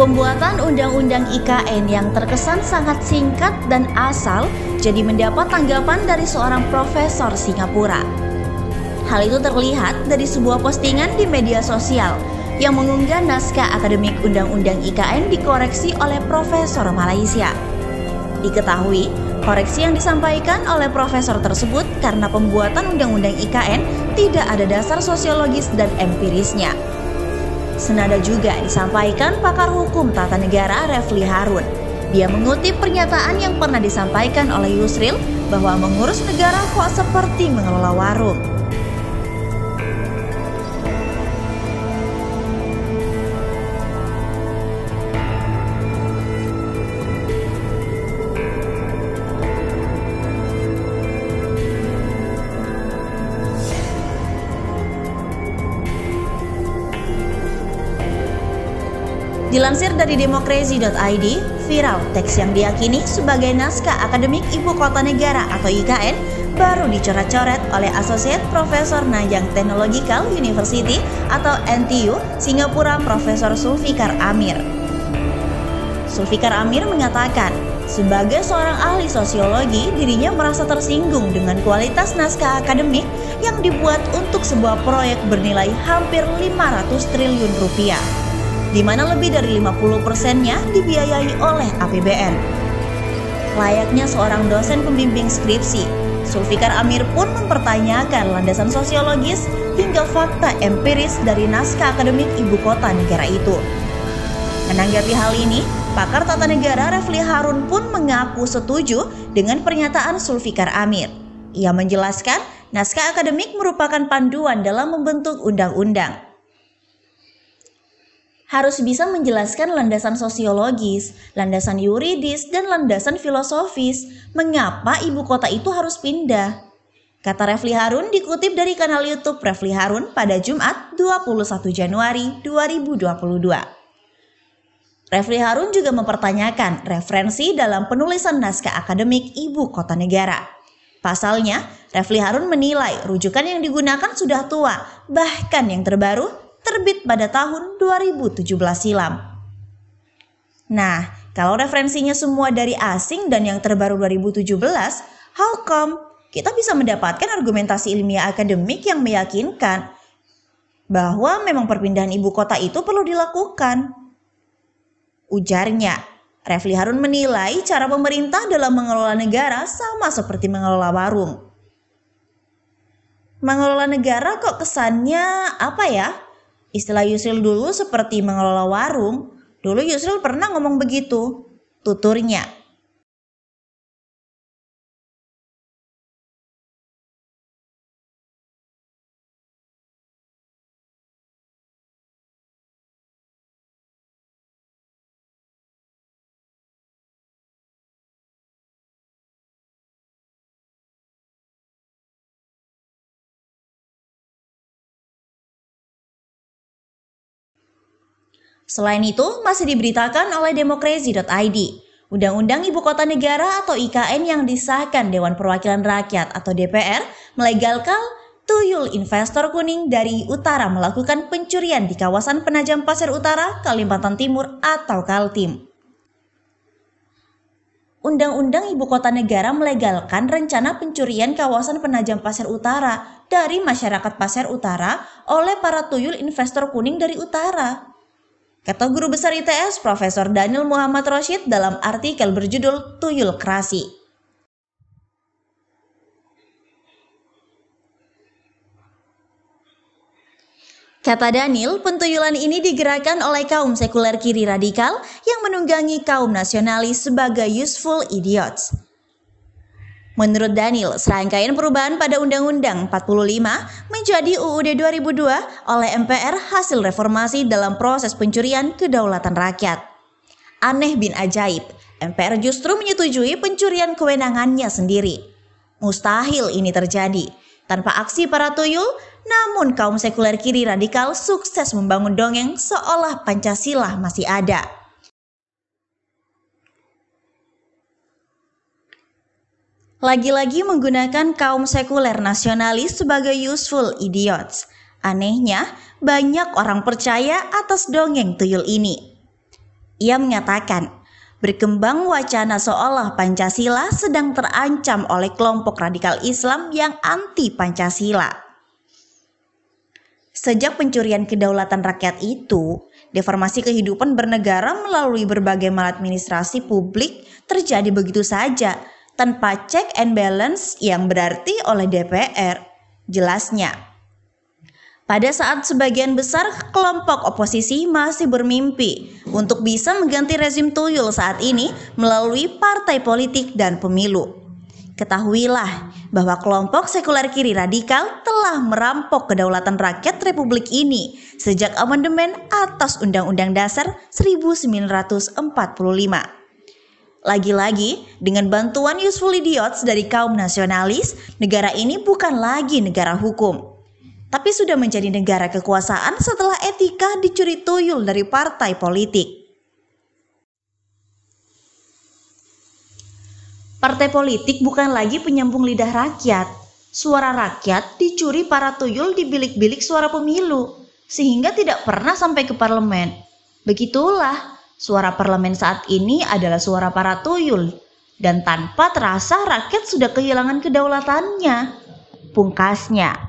Pembuatan Undang-Undang IKN yang terkesan sangat singkat dan asal jadi mendapat tanggapan dari seorang profesor Singapura. Hal itu terlihat dari sebuah postingan di media sosial yang mengunggah naskah akademik Undang-Undang IKN dikoreksi oleh profesor Malaysia. Diketahui, koreksi yang disampaikan oleh profesor tersebut karena pembuatan Undang-Undang IKN tidak ada dasar sosiologis dan empirisnya. Senada juga disampaikan pakar hukum tata negara Refli Harun. Dia mengutip pernyataan yang pernah disampaikan oleh Yusril bahwa mengurus negara kok seperti mengelola warung. Dilansir dari demokrasi.id, viral teks yang diyakini sebagai naskah akademik Ibu Kota Negara atau IKN baru dicoret-coret oleh Associate Professor Nanyang Technological University atau NTU Singapura Profesor Zulfikar Amir. Zulfikar Amir mengatakan, sebagai seorang ahli sosiologi, dirinya merasa tersinggung dengan kualitas naskah akademik yang dibuat untuk sebuah proyek bernilai hampir 500 triliun rupiah. Di mana lebih dari 50%-nya dibiayai oleh APBN. Layaknya seorang dosen pembimbing skripsi, Zulfikar Amir pun mempertanyakan landasan sosiologis hingga fakta empiris dari naskah akademik Ibu Kota Negara itu. Menanggapi hal ini, pakar tata negara Refli Harun pun mengaku setuju dengan pernyataan Zulfikar Amir. Ia menjelaskan, naskah akademik merupakan panduan dalam membentuk undang-undang. Harus bisa menjelaskan landasan sosiologis, landasan yuridis, dan landasan filosofis mengapa ibu kota itu harus pindah. Kata Refli Harun dikutip dari kanal YouTube Refli Harun pada Jumat 21 Januari 2022. Refli Harun juga mempertanyakan referensi dalam penulisan naskah akademik Ibu Kota Negara. Pasalnya, Refli Harun menilai rujukan yang digunakan sudah tua, bahkan yang terbaru terbit pada tahun 2017 silam. Nah, kalau referensinya semua dari asing dan yang terbaru 2017, how come kita bisa mendapatkan argumentasi ilmiah akademik yang meyakinkan bahwa memang perpindahan ibu kota itu perlu dilakukan? Ujarnya, Refli Harun menilai cara pemerintah dalam mengelola negara sama seperti mengelola warung. Mengelola negara kok kesannya apa ya? Istilah Yusril dulu seperti mengelola warung. Dulu Yusril pernah ngomong begitu, tuturnya. Selain itu, masih diberitakan oleh demokrasi.id, Undang-Undang Ibu Kota Negara atau IKN yang disahkan Dewan Perwakilan Rakyat atau DPR melegalkan tuyul investor kuning dari utara melakukan pencurian di kawasan Penajam Pasir Utara, Kalimantan Timur atau Kaltim. Undang-Undang Ibu Kota Negara melegalkan rencana pencurian kawasan Penajam Pasir Utara dari masyarakat Pasir Utara oleh para tuyul investor kuning dari utara. Kata Guru Besar ITS Profesor Daniel Muhammad Roshid dalam artikel berjudul Tuyulkrasi. Kata Daniel, pentuyulan ini digerakkan oleh kaum sekuler kiri radikal yang menunggangi kaum nasionalis sebagai useful idiots. Menurut Daniel, serangkaian perubahan pada Undang-Undang 45 menjadi UUD 2002 oleh MPR hasil reformasi dalam proses pencurian kedaulatan rakyat. Aneh bin ajaib, MPR justru menyetujui pencurian kewenangannya sendiri. Mustahil ini terjadi. Tanpa aksi para tuyul, namun kaum sekuler kiri radikal sukses membangun dongeng seolah Pancasila masih ada. Lagi-lagi menggunakan kaum sekuler nasionalis sebagai useful idiots. Anehnya, banyak orang percaya atas dongeng tuyul ini. Ia mengatakan, berkembang wacana seolah Pancasila sedang terancam oleh kelompok radikal Islam yang anti-Pancasila. Sejak pencurian kedaulatan rakyat itu, deformasi kehidupan bernegara melalui berbagai maladministrasi publik terjadi begitu saja, tanpa check and balance yang berarti oleh DPR. Jelasnya, pada saat sebagian besar kelompok oposisi masih bermimpi untuk bisa mengganti rezim tuyul saat ini melalui partai politik dan pemilu. Ketahuilah bahwa kelompok sekuler kiri radikal telah merampok kedaulatan rakyat Republik ini sejak amandemen atas Undang-Undang Dasar 1945. Lagi-lagi, dengan bantuan useful idiots dari kaum nasionalis, negara ini bukan lagi negara hukum, tapi sudah menjadi negara kekuasaan setelah etika dicuri tuyul dari partai politik. Partai politik bukan lagi penyambung lidah rakyat. Suara rakyat dicuri para tuyul di bilik-bilik suara pemilu, sehingga tidak pernah sampai ke parlemen. Begitulah, suara parlemen saat ini adalah suara para tuyul, dan tanpa terasa rakyat sudah kehilangan kedaulatannya. Pungkasnya,